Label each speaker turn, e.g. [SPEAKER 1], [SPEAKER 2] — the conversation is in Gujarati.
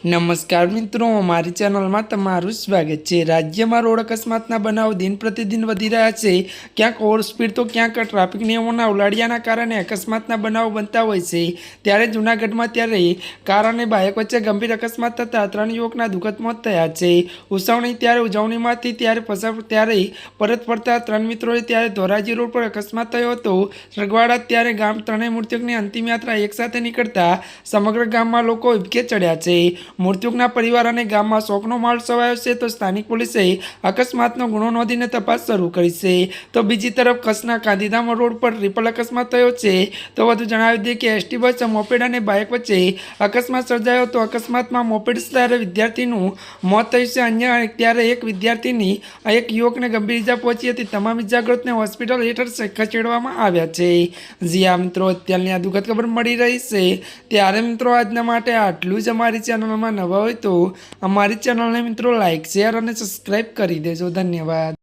[SPEAKER 1] નમસ્કાર મિત્રો, અમારી ચેનલમાં તમારું સ્વાગત છે। રાજ્યમાં રોડ અકસ્માતના બનાવો દિન પ્રતિદિન વધી રહ્યા છે। ક્યાંક ઓવર સ્પીડ તો ક્યાંક ટ્રાફિક નિયમોના ઉલ્લાડ્યાના કારણે અકસ્માતના બનાવો બનતા હોય છે। ત્યારે જૂનાગઢમાં કાર અને બાઇક વચ્ચે ગંભીર અકસ્માત થતાં 3 યુવકના દુઃખદ મોત થયા છે। ઉજવણીમાંથી ત્યારે પરત ફરતા 3 મિત્રોએ ત્યારે ધોરાજી રોડ પર અકસ્માત થયો હતો। સરગવાડા ત્યારે ગામ 3 મૃતકની અંતિમ યાત્રા એકસાથે નીકળતા સમગ્ર ગામમાં લોકો હિબકે ચડ્યા છે। મૃતકના પરિવાર અને ગામમાં શોકનો માહોલ છવાયો છે, તો સ્થાનિક પોલીસે અકસ્માતનો ગુનો નોંધીને તપાસ શરૂ કરી છે। તો બીજી તરફ કચ્છના ગાંધીધામ રોડ પર ટ્રિપલ અકસ્માત થયો છે। તો વધુ જણાવી દઈએ કે એસટી બસ, મોપેડ અને બાઇક વચ્ચે અકસ્માત સર્જાયો તો અકસ્માતમાં મોપેડ સવારે વિદ્યાર્થીનું મોત થયું છે। અન્ય ત્યારે એક યુવકને ગંભીર ઇજા પહોંચી હતી। તમામ ઇજાગ્રસ્તને હોસ્પિટલ હેઠળ ખસેડવામાં આવ્યા છે। જી હા મિત્રો, અત્યારની આ દુઃખદ ખબર મળી રહી છે। ત્યારે મિત્રો આજના માટે આટલું જ। અમારી ચેનલમાં નવા હોય તો અમારી ચેનલને મિત્રો લાઇક, શેર અને સબસ્ક્રાઈબ કરી દેજો। ધન્યવાદ।